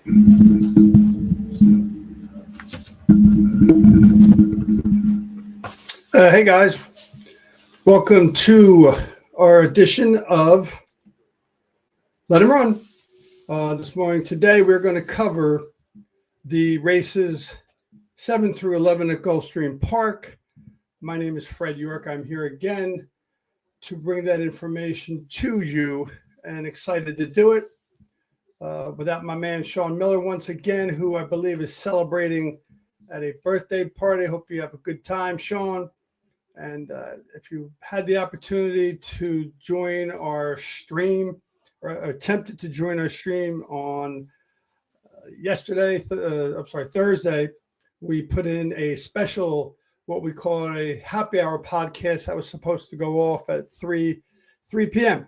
Hey guys, welcome to our edition of Let Him Run. This morning, today, we're going to cover the races 7 through 11 at Gulfstream Park. My name is Fred York. I'm here again to bring that information to you and excited to do it. Without my man Sean Miller once again, who I believe is celebrating at a birthday party. Hope you have a good time, Sean. And if you had the opportunity to join our stream or attempted to join our stream on Thursday, we put in a special, what we call a happy hour podcast that was supposed to go off at 3 p.m.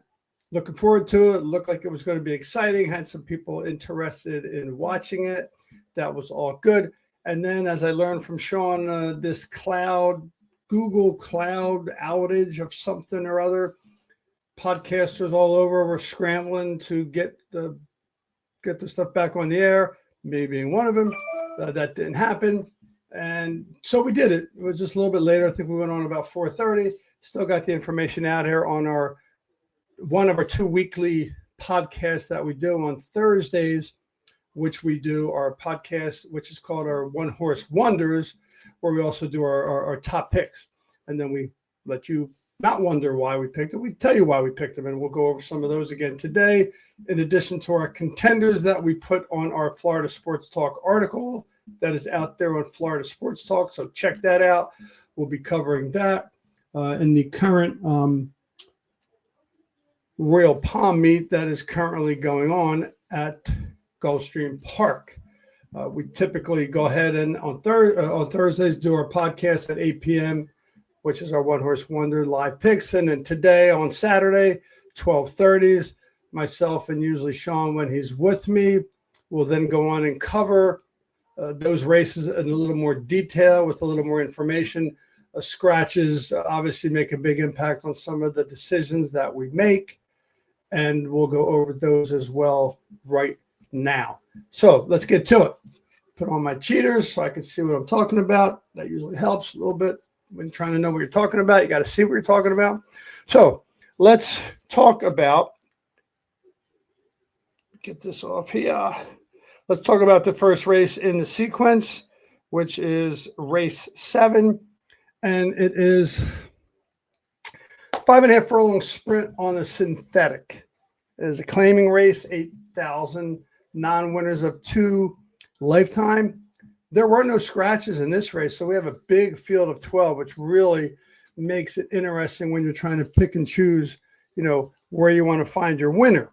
Looking forward to it. Looked like it was going to be exciting. Had some people interested in watching it. That was all good. And then, as I learned from Sean, this Google Cloud outage of something or other, podcasters all over were scrambling to get the stuff back on the air, me being one of them. That didn't happen. And so we did it. It was just a little bit later. I think we went on about 4:30. Still got the information out here on one of our 2 weekly podcasts that we do on Thursdays, which we do our podcast, which is called our One Horse Wonders, where we also do our top picks. And then we let you not wonder why we picked it. We tell you why we picked them, and we'll go over some of those again today, in addition to our contenders that we put on our Florida Sports Talk article that is out there on Florida Sports Talk. So check that out. We'll be covering that in the current Royal Palm meet that is currently going on at Gulfstream Park. We typically go ahead and on Thursdays do our podcast at 8 p.m., which is our One Horse Wonder live picks. And then today on Saturday, 12:30s, myself and usually Sean, when he's with me, will then go on and cover those races in a little more detail with a little more information. Scratches obviously make a big impact on some of the decisions that we make, and we'll go over those as well right now. So let's get to it. Put on my cheaters so I can see what I'm talking about. That usually helps a little bit when trying to know what you're talking about. You got to see what you're talking about. So let's talk about, get this off here. Let's talk about the first race in the sequence, which is race 7. And it is 5.5 furlong sprint on a synthetic. It is a claiming race, 8,000 non-winners of 2 lifetime. There were no scratches in this race, so we have a big field of 12, which really makes it interesting when you're trying to pick and choose, where you want to find your winner.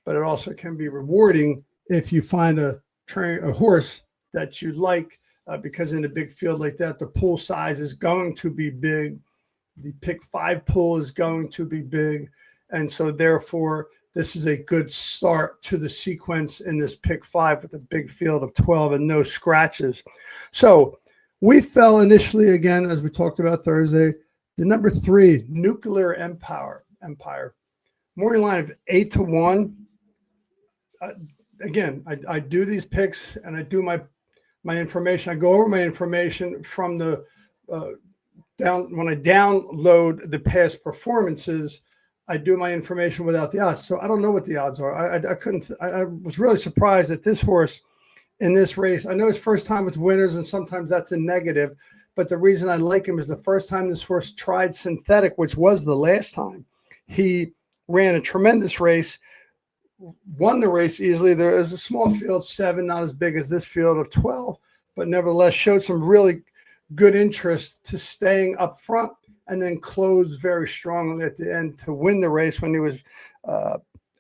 But it also can be rewarding if you find a horse that you like, because in a big field like that, the pool size is going to be big. The pick 5 pool is going to be big. And so therefore, this is a good start to the sequence in this pick 5 with a big field of 12 and no scratches. So we fell initially, again, as we talked about Thursday, the number 3, Nuclear Empire. Morning line of 8-1. Again, I do these picks and I do my information. I go over my information from the when I download the past performances. I do my information without the odds. So I don't know what the odds are. I was really surprised that this horse in this race, I know it's first time with winners and sometimes that's a negative, but the reason I like him is the first time this horse tried synthetic, which was the last time. He ran a tremendous race, won the race easily. There is a small field, 7, not as big as this field of 12, but nevertheless showed some really good interest to staying up front, and then closed very strongly at the end to win the race when he was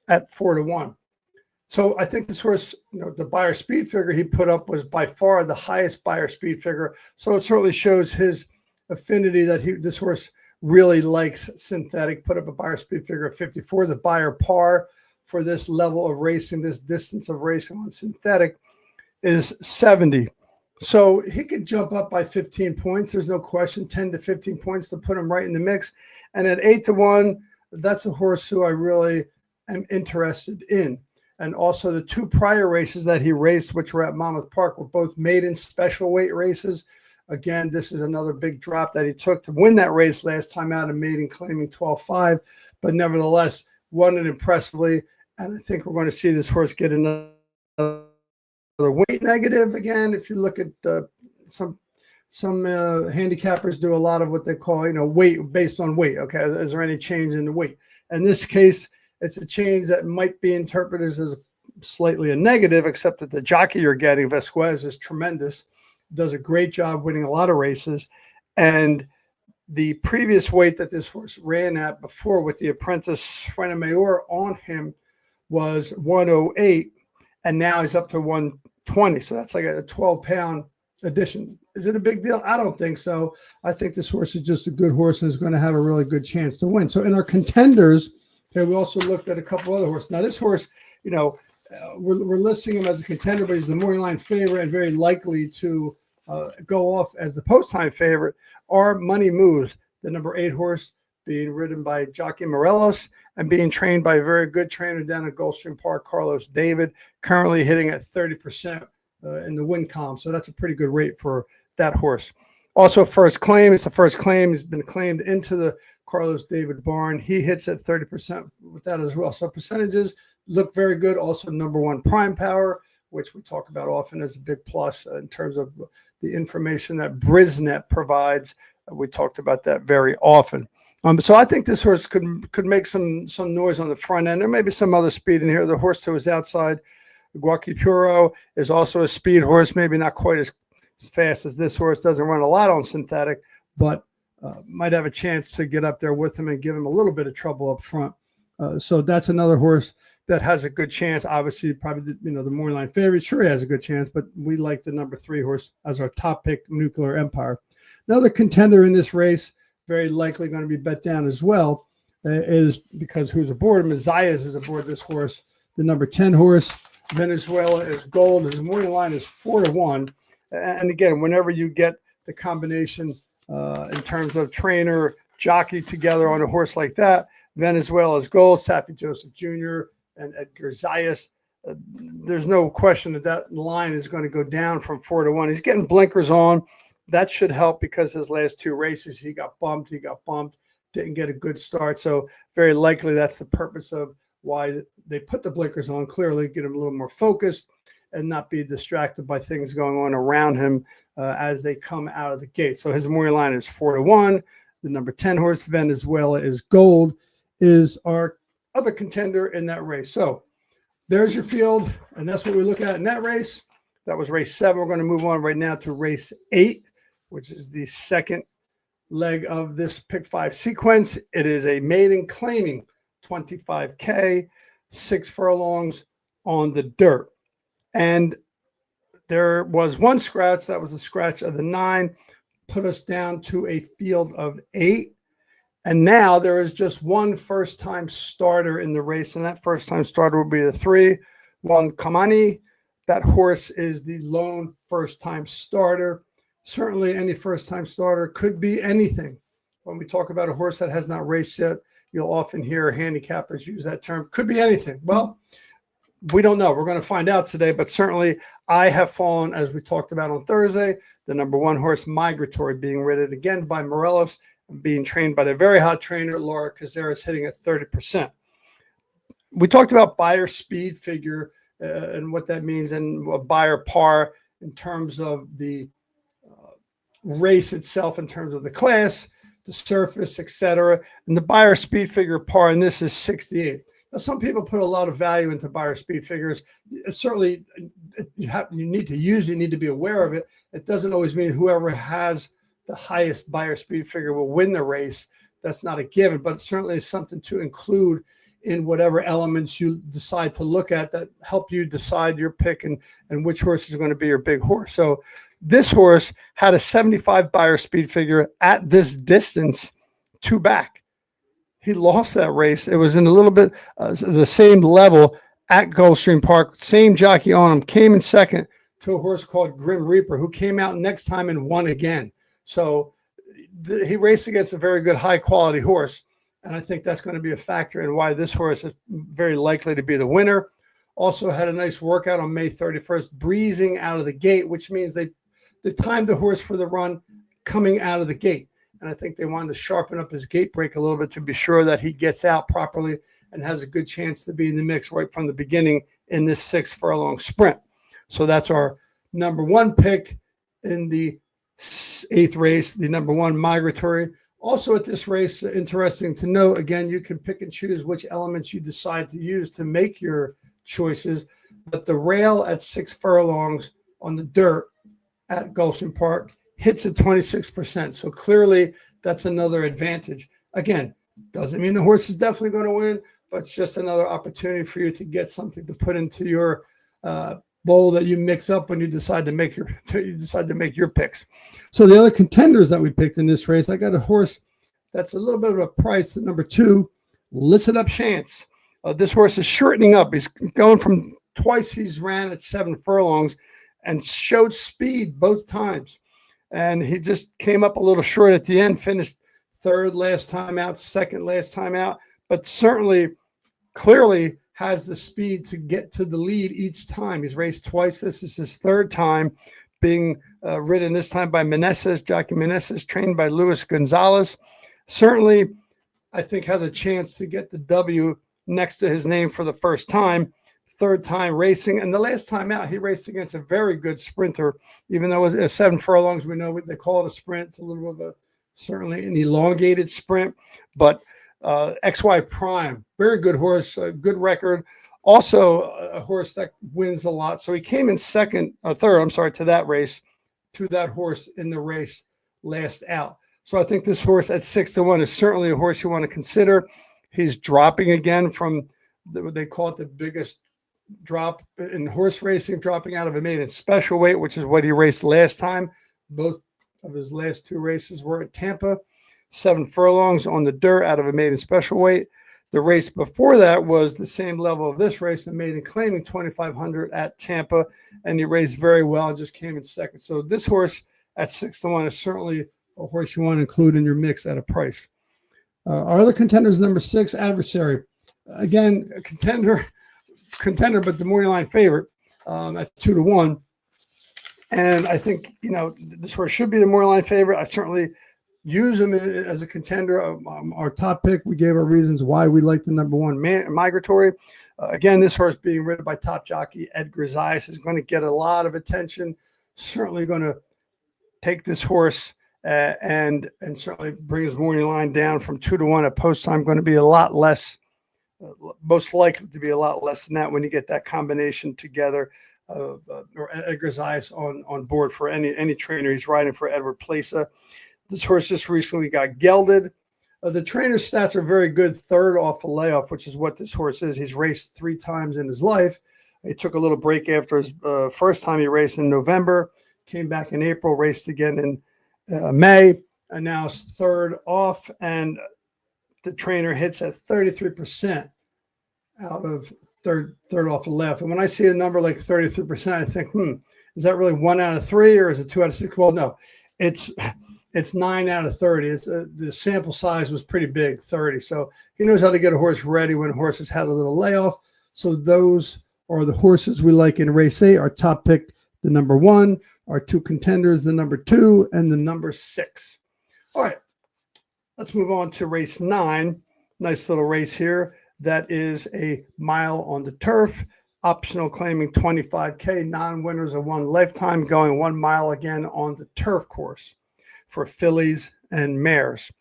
at 4-1. So I think this horse, the Beyer speed figure he put up was by far the highest Beyer speed figure. So it certainly shows his affinity that this horse really likes synthetic. Put up a Beyer speed figure of 54. The Beyer par for this level of racing, this distance of racing on synthetic, is 70. So he could jump up by 15 points. There's no question, 10 to 15 points to put him right in the mix. And at 8-1, that's a horse who I really am interested in. And also the 2 prior races that he raced, which were at Monmouth Park, were both maiden special weight races. Again, this is another big drop that he took to win that race last time out, in maiden claiming 12.5, but nevertheless won it impressively. And I think we're going to see this horse get another weight negative again. If you look at some handicappers do a lot of what they call, weight based on weight. Okay, is there any change in the weight? In this case, it's a change that might be interpreted as slightly a negative, except that the jockey you're getting, Vasquez, is tremendous, does a great job winning a lot of races. And the previous weight that this horse ran at before with the apprentice Fuenamayor on him was 108, and now he's up to 120. So that's like a 12-pound addition. Is it a big deal? I don't think so. I think this horse is just a good horse and is going to have a really good chance to win. So in our contenders, okay, we also looked at a couple other horses. Now this horse, we're listing him as a contender, but he's the morning line favorite and very likely to go off as the post-time favorite. Our Money Moves, the number 8 horse, being ridden by Jockey Morelos and being trained by a very good trainer down at Gulfstream Park, Carlos David, currently hitting at 30% in the win column. So that's a pretty good rate for that horse. Also, First Claim. It's the first claim. He's been claimed into the Carlos David barn. He hits at 30% with that as well. So percentages look very good. Also, number 1 Prime Power, which we talk about often as a big plus in terms of the information that Brisnet provides. We talked about that very often. So I think this horse could make some noise on the front end. There may be some other speed in here. The horse to his outside, Guacipuro, is also a speed horse, maybe not quite as fast as this horse. Doesn't run a lot on synthetic, but might have a chance to get up there with him and give him a little bit of trouble up front. So that's another horse that has a good chance. Obviously, probably the morning line favorite. Sure, he has a good chance, but we like the number 3 horse as our top pick, Nuclear Empire. Another contender in this race, very likely going to be bet down as well, is because who's aboard him? Zayas is aboard this horse, the number 10 horse. Venezuela is gold. His morning line is 4-1. And again, whenever you get the combination in terms of trainer, jockey together on a horse like that, Venezuela is gold, Safi Joseph Jr., and Edgar Zayas, there's no question that line is going to go down from 4-1. He's getting blinkers on. That should help because his last 2 races, he got bumped, didn't get a good start. So very likely that's the purpose of why they put the blinkers on, clearly get him a little more focused and not be distracted by things going on around him as they come out of the gate. So his morning line is 4-1. The number 10 horse, Venezuela is gold, is our other contender in that race. So there's your field, and that's what we look at in that race. That was race 7. We're going to move on right now to race 8, which is the second leg of this pick 5 sequence. It is a maiden claiming 25K, 6 furlongs on the dirt. And there was one scratch. That was the scratch of the 9, put us down to a field of 8. And now there is just one first-time starter in the race, and that first-time starter will be the 3, Juan Kamani. That horse is the lone first-time starter. Certainly any first-time starter could be anything. When we talk about a horse that has not raced yet, you'll often hear handicappers use that term. Could be anything. Well, we don't know. We're going to find out today, but certainly I have fallen, as we talked about on Thursday, the number 1 horse, Migratory, being ridden again by Morelos, being trained by the very hot trainer, Laura Cazares, hitting at 30%. We talked about buyer speed figure and what that means, and a buyer par in terms of the race itself, in terms of the class, the surface, etc. And the buyer speed figure par in this is 68. Now, some people put a lot of value into buyer speed figures. Certainly, you need to be aware of it. It doesn't always mean whoever has the highest buyer speed figure will win the race. That's not a given, but it certainly is something to include in whatever elements you decide to look at that help you decide your pick and which horse is going to be your big horse. So this horse had a 75 buyer speed figure at this distance 2 back. He lost that race. It was in a little bit the same level at Gulfstream Park. Same jockey on him. Came in second to a horse called Grim Reaper, who came out next time and won again. So he raced against a very good high-quality horse, and I think that's going to be a factor in why this horse is very likely to be the winner. Also had a nice workout on May 31st, breezing out of the gate, which means they timed the horse for the run coming out of the gate. And I think they wanted to sharpen up his gate break a little bit to be sure that he gets out properly and has a good chance to be in the mix right from the beginning in this 6 furlong sprint. So that's our number 1 pick in the 8th race, the number 1 migratory. Also at this race, interesting to note, again, you can pick and choose which elements you decide to use to make your choices. But the rail at 6 furlongs on the dirt at Gulfstream Park hits at 26%. So clearly that's another advantage. Again, doesn't mean the horse is definitely going to win, but it's just another opportunity for you to get something to put into your bowl that you mix up when you decide to make your picks. So the other contenders that we picked in this race, I got a horse that's a little bit of a price at number 2, Listen Up Chance. This horse is shortening up. He's going from twice he's ran at 7 furlongs and showed speed both times. And he just came up a little short at the end, finished 3rd last time out, 2nd last time out, but certainly clearly has the speed to get to the lead each time. He's raced twice. This is his 3rd time being ridden, this time by Meneses, Jockey Meneses, trained by Luis Gonzalez. Certainly, I think has a chance to get the W next to his name for the first time. 3rd time racing, and the last time out he raced against a very good sprinter, even though it was 7 furlongs. We know they call it a sprint. It's a little bit of certainly an elongated sprint, but XY Prime, very good horse, a good record, also a horse that wins a lot. So he came in 2nd or 3rd, to that race, to that horse in the race last out. So I think this horse at 6-1 is certainly a horse you want to consider. He's dropping again from what they call it the biggest drop in horse racing, dropping out of a maiden special weight, which is what he raced last time. Both of his last 2 races were at Tampa, 7 furlongs on the dirt out of a maiden special weight. The race before that was the same level of this race, a maiden claiming 2,500 at Tampa, and he raced very well and just came in 2nd. So this horse at 6-1 is certainly a horse you want to include in your mix at a price. Our other contenders, number 6, Adversary. Again, a contender, but the morning line favorite at 2-1. And I think, this horse should be the morning line favorite. I certainly use him as a contender. Our top pick, we gave our reasons why we like the number 1 migratory. Again, this horse being ridden by top jockey Edgar Zayas is going to get a lot of attention. Certainly going to take this horse and certainly bring his morning line down from 2-1 at post time. Going to be a lot less, most likely to be a lot less than that when you get that combination together or Edgar Zayas on board for any trainer. He's riding for Edward Plaza. This horse just recently got gelded. The trainer's stats are very good. 3rd off a layoff, which is what this horse is. He's raced 3 times in his life. He took a little break after his first time he raced in November, came back in April, raced again in May, and now it's 3rd off, and the trainer hits at 33% out of third off the left. And when I see a number like 33%, I think, is that really 1 out of 3 or is it 2 out of 6? Well, no, it's 9 out of 30. The sample size was pretty big, 30. So he knows how to get a horse ready when horses had a little layoff. So those are the horses we like in race 8. Our top pick, the number 1. Our 2 contenders, the number 2 and the number 6. All right, let's move on to race 9. Nice little race here. That is a mile on the turf. Optional claiming 25K. Non-winners of 1 lifetime, going 1 mile again on the turf course for fillies and mares.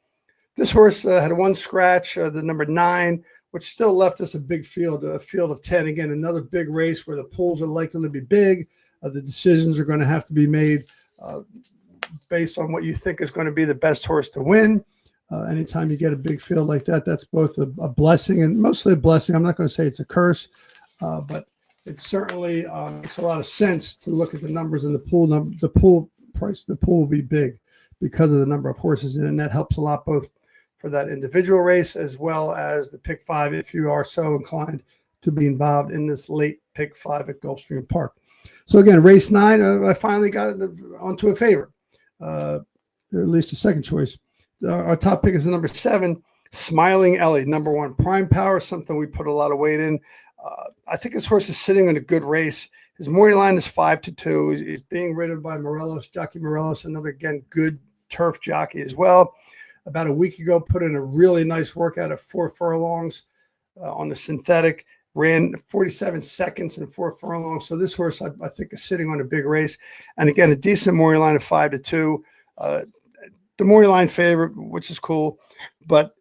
This horse had 1 scratch, the number 9, which still left us a big field, a field of 10. Again, another big race where the pools are likely to be big. The decisions are going to have to be made based on what you think is going to be the best horse to win. Anytime you get a big field like that, that's both a blessing and mostly a blessing. I'm not going to say it's a curse, but it certainly makes a lot of sense to look at the numbers in the pool. The pool price, the pool will be big because of the number of horses in it, and that helps a lot both for that individual race as well as the pick 5 if you are so inclined to be involved in this late pick 5 at Gulfstream Park. So again, race 9, I finally got onto a favorite, or at least a second choice. Our top pick is the number 7, Smiling Ellie, number 1. Prime Power, something we put a lot of weight in. I think this horse is sitting in a good race. His morning line is 5-2. He's being ridden by Morelos, Jockey Morelos, another, again, good turf jockey as well. About a week ago, put in a really nice workout at 4 furlongs on the synthetic, ran 47 seconds in 4 furlongs. So this horse, I think, is sitting on a big race. And again, a decent morning line of 5-2. The morning line favorite, which is cool. But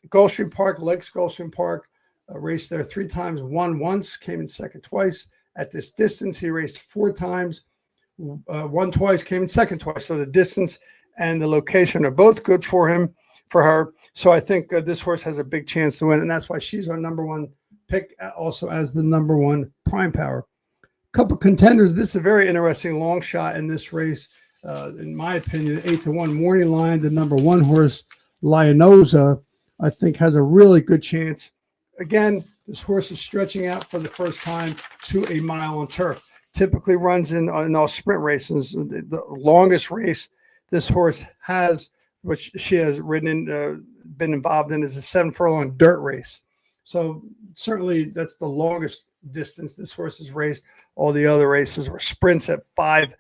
Gulfstream Park, Lakes Gulfstream Park, raced there 3 times, won once, came in second twice. At this distance, he raced 4 times, won twice, came in second twice. So the distance and the location are both good for her. So I think this horse has a big chance to win, and that's why she's our number 1 pick, also as the number 1 prime power. Couple contenders. This is a very interesting long shot in this race. In my opinion, 8-1 morning line. The number 1 horse, Lionosa, I think has a really good chance. Again, this horse is stretching out for the first time to a mile on turf. Typically runs in all sprint races. The longest race this horse has, which she has ridden in, been involved in, is a 7 furlong dirt race. So certainly that's the longest distance this horse has raced. All the other races were sprints at 5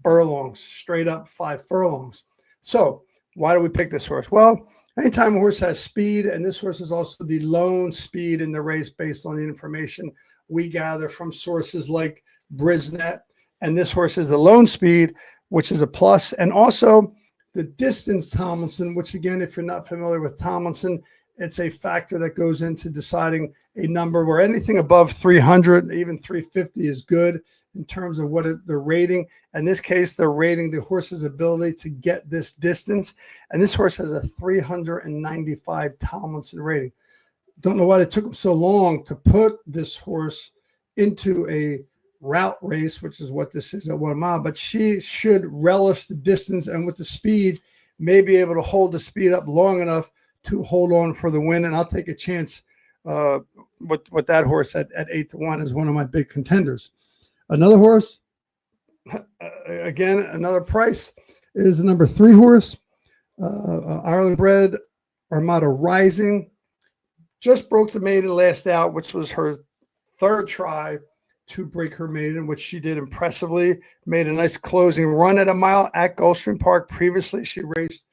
furlongs, straight up 5 furlongs. So why do we pick this horse? Well, anytime a horse has speed, and this horse is also the lone speed in the race based on the information we gather from sources like Brisnet, and this horse is the lone speed, which is a plus. And also the distance Tomlinson, which again, if you're not familiar with Tomlinson, it's a factor that goes into deciding a number where anything above 300, even 350 is good in terms of what they're rating. In this case, they're rating the horse's ability to get this distance. And this horse has a 395 Tomlinson rating. Don't know why it took them so long to put this horse into a route race, which is what this is at 1 mile, but she should relish the distance, and with the speed, may be able to hold the speed up long enough to hold on for the win. And I'll take a chance with that horse at 8-1 as one of my big contenders. Another horse, again, another price, is the number 3 horse, Ireland bred Armada Rising. Just broke the maiden last out, which was her 3rd try to break her maiden, which she did impressively. Made a nice closing run at a mile at Gulfstream Park. Previously, she raced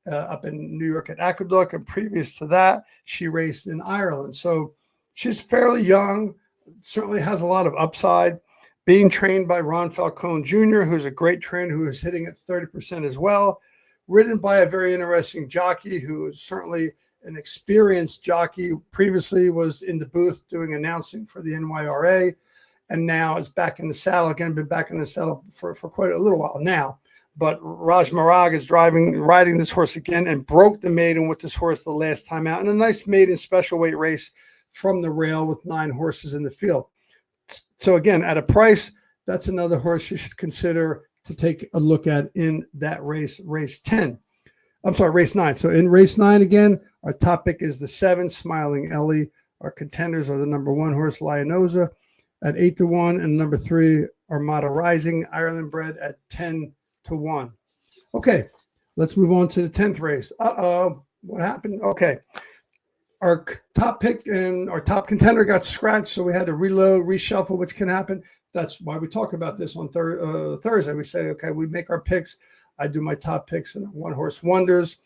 up in New York at Aqueduct, and previous to that, she raced in Ireland. So she's fairly young, certainly has a lot of upside. Being trained by Ron Falcone Jr., who's a great trainer who is hitting at 30% as well. Ridden by a very interesting jockey who is certainly an experienced jockey. Previously was in the booth doing announcing for the NYRA, and now is back in the saddle again. Been back in the saddle for quite a little while now. But Raj Marag is riding this horse again, and broke the maiden with this horse the last time out in a nice maiden special weight race from the rail with 9 horses in the field. So again, at a price, that's another horse you should consider to take a look at in that race, race 10. I'm sorry, race 9. So in race 9, again, our top pick is the 7, Smiling Ellie. Our contenders are the number 1 horse, Lionosa, at 8-1, and number 3, Armada Rising, Ireland bred, at 10-1. Okay, let's move on to the 10th race. What happened? Okay. Our top pick and our top contender got scratched, so we had to reload, reshuffle, which can happen. That's why we talk about this on Thursday. We say, okay, we make our picks. I do my top picks and 1 horse wonders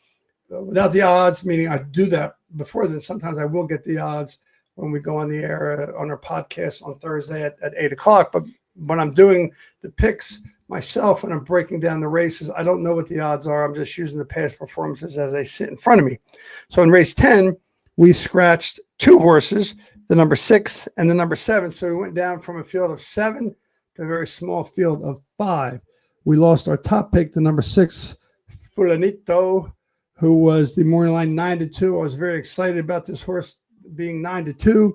without the odds, meaning I do that before then. Sometimes I will get the odds when we go on the air on our podcast on Thursday at 8 o'clock. But when I'm doing the picks myself and I'm breaking down the races, I don't know what the odds are. I'm just using the past performances as they sit in front of me. So in race 10, we scratched 2 horses, the number 6 and the number 7. So we went down from a field of 7 to a very small field of 5. We lost our top pick, the number 6, Fulanito, who was the morning line 9-2. I was very excited about this horse being 9-2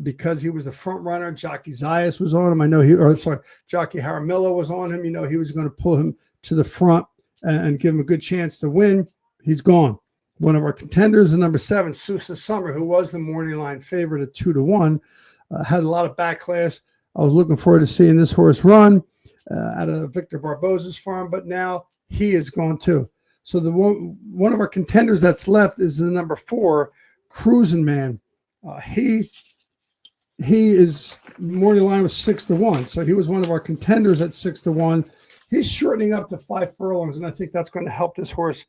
because he was the front runner. Jockey Zayas was on him. I know Jockey Jaramillo was on him. You know, he was going to pull him to the front and give him a good chance to win. He's gone. One of our contenders, the number 7, Sousa Summer, who was the morning line favorite at 2-1, had a lot of backlash. I was looking forward to seeing this horse run out of Victor Barbosa's farm, but now he is gone too. So the one of our contenders that's left is the number 4, Cruising Man. He he is morning line was 6-1. So he was one of our contenders at 6-1. He's shortening up to 5 furlongs, and I think that's going to help this horse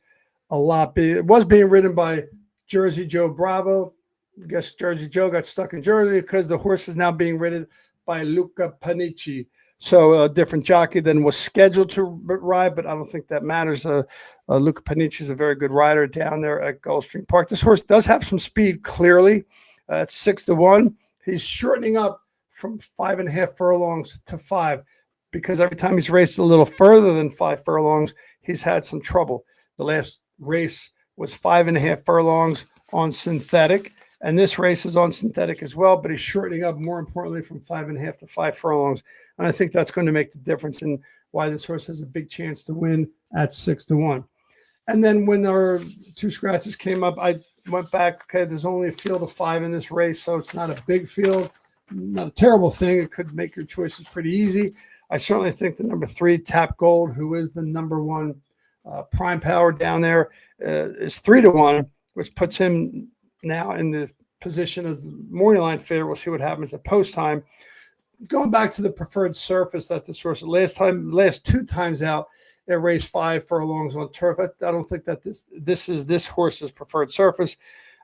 a lot. It was being ridden by Jersey Joe Bravo. I guess Jersey Joe got stuck in Jersey because the horse is now being ridden by Luca Panici. So a different jockey than was scheduled to ride, but I don't think that matters. Luca Panici is a very good rider down there at Gulfstream Park. This horse does have some speed, clearly. At 6-1. He's shortening up from 5.5 furlongs to 5 because every time he's raced a little further than 5 furlongs, he's had some trouble. The last race was 5.5 furlongs on synthetic, and this race is on synthetic as well, but he's shortening up, more importantly, from 5.5 to 5 furlongs. And I think that's going to make the difference in why this horse has a big chance to win at 6-1. And then when our 2 scratches came up, I went back, okay, there's only a field of 5 in this race, so it's not a big field, not a terrible thing. It could make your choices pretty easy. I certainly think the number 3, Tap Gold, who is the number 1 prime power down there, is 3-1, which puts him now in the position as the morning line favorite. We'll see what happens at post time. Going back to the preferred surface that this horse, last 2 times out, it raced 5 furlongs on turf. I don't think that this is this horse's preferred surface.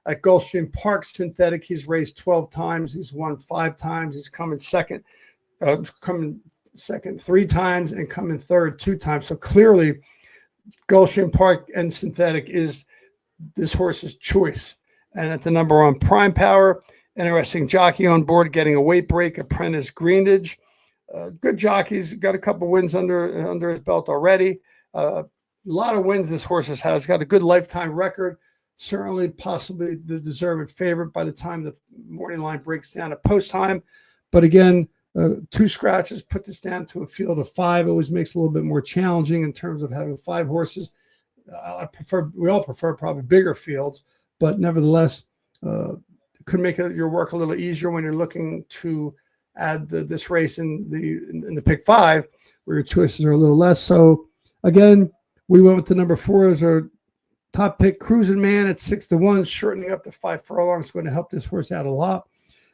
At Gulfstream Park synthetic, he's raced 12 times. He's won 5 times. He's coming second 3 times and coming third 2 times. So clearly, Gulfstream Park and synthetic is this horse's choice. And at the number 1 prime power, interesting jockey on board, getting a weight break, Apprentice Greenidge. Good jockeys, got a couple wins under his belt already. A lot of wins this horse has got a good lifetime record. Certainly, possibly the deserved favorite by the time the morning line breaks down at post time. But again, 2 scratches put this down to a field of 5. It always makes it a little bit more challenging in terms of having 5 horses. We all prefer probably bigger fields, but nevertheless, it could make your work a little easier when you're looking to add this race in the pick 5, where your choices are a little less. So again, we went with the number 4 as our top pick, Cruising Man, at 6-1, shortening up to 5 furlongs, going to help this horse out a lot.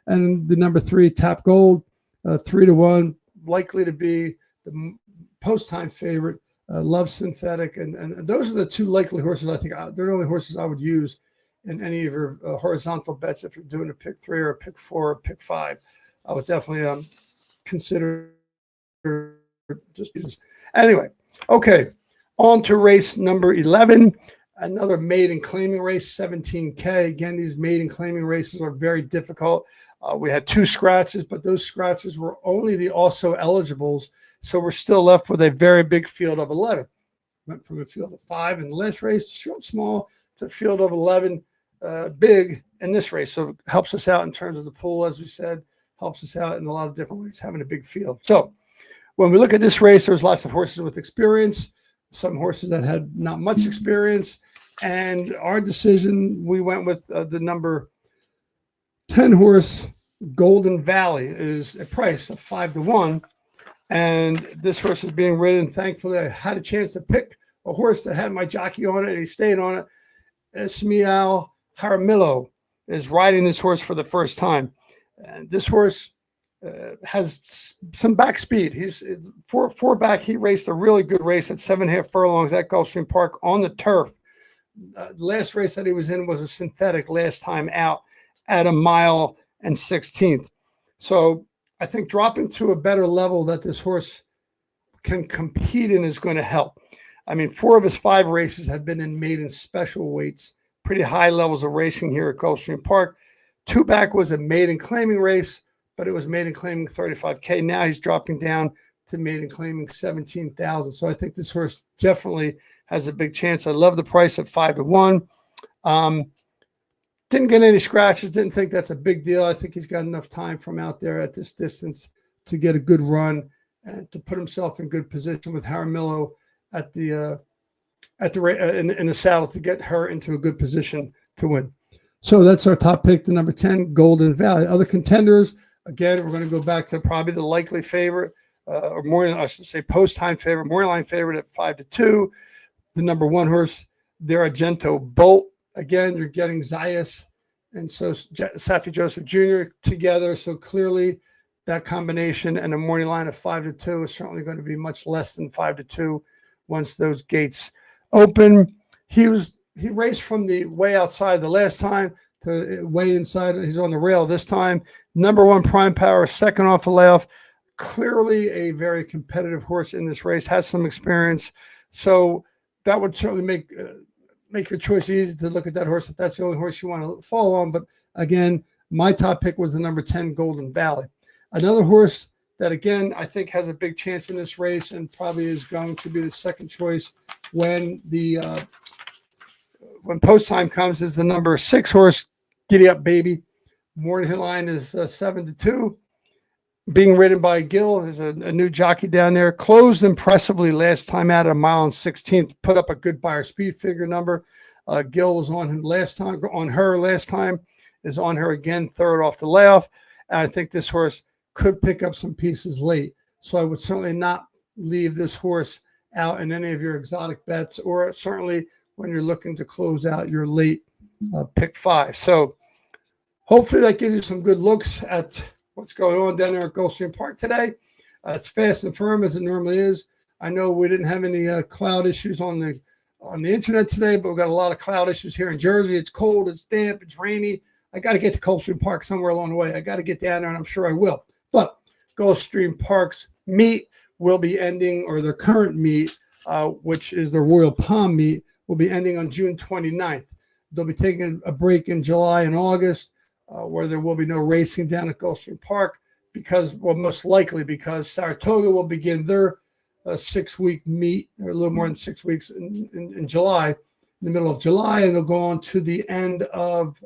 And the number 3, Tap Gold, 3-1, likely to be the post time favorite. Love synthetic, and those are the 2 likely horses. I think they're the only horses I would use in any of your horizontal bets if you're doing a pick 3 or a pick 4 or a pick 5. I would definitely consider just use. Anyway, okay, on to race number 11, another maiden claiming race, 17K. Again, these maiden claiming races are very difficult. We had 2 scratches, but those scratches were only the also eligibles, so we're still left with a very big field of 11. Went from a field of 5 in the last race, short small, to a field of 11 big in this race. So it helps us out in terms of the pool, as we said, helps us out in a lot of different ways, having a big field. So when we look at this race, there's lots of horses with experience, some horses that had not much experience. And our decision, we went with the number 10 horse, Golden Valley, is a price of 5-1. And this horse is being ridden. Thankfully, I had a chance to pick a horse that had my jockey on it, and he stayed on it. Ismael Jaramillo is riding this horse for the first time. And this horse has some back speed. He's 4 back. He raced a really good race at 7.5 furlongs at Gulfstream Park on the turf. The last race that he was in was a synthetic last time out at 1 mile and 16th. So I think dropping to a better level that this horse can compete in is going to help. I mean, 4 of his 5 races have been in maiden special weights, pretty high levels of racing here at Gulfstream Park. 2 back was a maiden claiming race, but it was maiden claiming 35K. Now he's dropping down to maiden claiming 17,000. So I think this horse definitely has a big chance. I love the price at 5-1. Didn't get any scratches. Didn't think that's a big deal. I think he's got enough time from out there at this distance to get a good run and to put himself in good position with Jaramillo in the saddle to get her into a good position to win. So that's our top pick, the number 10, Golden Valley. Other contenders, again, we're going to go back to probably the likely favorite, or more, I should say, post-time favorite, morning line favorite at 5-2. The number 1 horse, the Argento Bolt. Again, you're getting Zayas and so Safi Joseph Jr. together. So clearly that combination and a morning line of 5-2 is certainly going to be much less than 5-2 once those gates open. He raced from the way outside the last time to way inside. He's on the rail this time. Number 1 prime power, second off the layoff. Clearly a very competitive horse in this race, has some experience. So that would certainly make your choice easy to look at that horse if that's the only horse you want to follow on. But again, my top pick was the number 10 Golden Valley. Another horse that, again, I think has a big chance in this race and probably is going to be the second choice when post time comes is the number 6 horse, Giddy Up Baby. Morning line is 7-2. Being ridden by Gil. There's a new jockey down there. Closed impressively last time out at 1 mile and 16th. Put up a good buyer speed figure number. Gil was on him last time. On her last time. Is on her again, third off the layoff. And I think this horse could pick up some pieces late. So I would certainly not leave this horse out in any of your exotic bets, or certainly when you're looking to close out your late pick 5. So hopefully that gives you some good looks at what's going on down there at Gulfstream Park today. It's fast and firm as it normally is. I know we didn't have any cloud issues on the internet today, but we've got a lot of cloud issues here in Jersey. It's cold, it's damp, it's rainy. I got to get to Gulfstream Park somewhere along the way. I got to get down there, and I'm sure I will. But Gulfstream Park's meet will be ending, or their current meet, which is the Royal Palm meet, will be ending on June 29th. They'll be taking a break in July and August, where there will be no racing down at Gulfstream Park most likely because Saratoga will begin their 6-week meet, or a little more than 6 weeks in July, in the middle of July, and they'll go on to the end of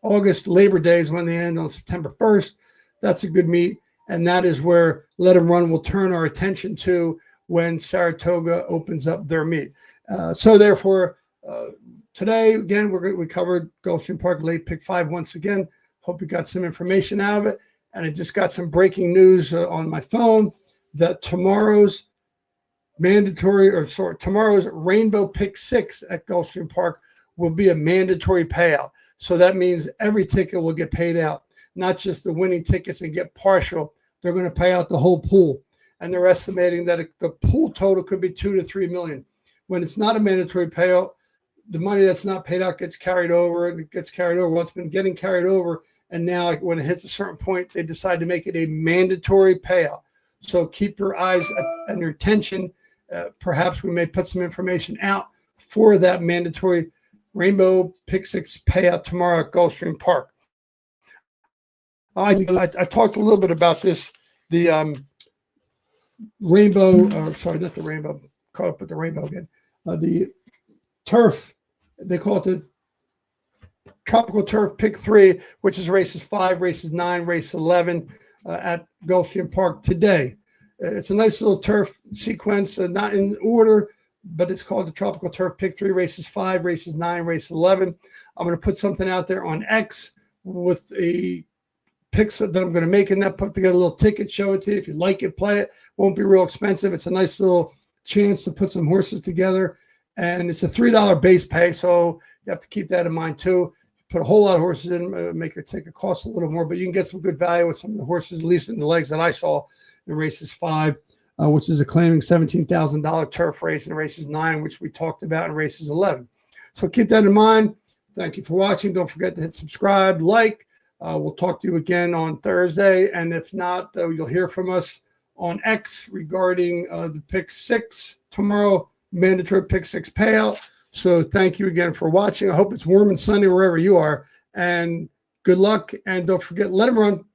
August. Labor Day is when they end on September 1st. That's a good meet, and that is where Let 'Em Run will turn our attention to when Saratoga opens up their meet. So therefore, today, again, we covered Gulfstream Park late pick 5 once again. Hope you got some information out of it. And I just got some breaking news on my phone that tomorrow's Rainbow Pick 6 at Gulfstream Park will be a mandatory payout. So that means every ticket will get paid out, not just the winning tickets and get partial. They're going to pay out the whole pool. And they're estimating that the pool total could be $2 to $3 million. When it's not a mandatory payout, the money that's not paid out gets carried over, and it gets carried over. Well, it's been getting carried over, and now when it hits a certain point, they decide to make it a mandatory payout. So keep your eyes and your attention. Perhaps we may put some information out for that mandatory Rainbow Pick 6 payout tomorrow at Gulfstream Park. I talked a little bit about this. The Rainbow, sorry, not the Rainbow, caught up with the Rainbow again. The turf, they call it the Tropical Turf Pick 3, which is races 5, races 9, race 11 at Gulfstream Park today. It's a nice little turf sequence, not in order, but it's called the Tropical Turf Pick 3, races 5, races 9, race 11. I'm going to put something out there on X with a picks that I'm going to make in that, put together a little ticket, show it to you. If you like it, play it. Won't be real expensive. It's a nice little chance to put some horses together. And it's a $3 base pay, so you have to keep that in mind too. Put a whole lot of horses in, make your ticket cost a little more, but you can get some good value with some of the horses, at least in the legs that I saw in races 5, which is a claiming $17,000 turf race, and races 9, which we talked about, in races 11. So keep that in mind. Thank you for watching. Don't forget to hit subscribe, like. We'll talk to you again on Thursday, and if not, you'll hear from us on X regarding the Pick 6 tomorrow, mandatory Pick 6 payout. So thank you again for watching. I hope it's warm and sunny wherever you are, and good luck. And don't forget, let 'em run.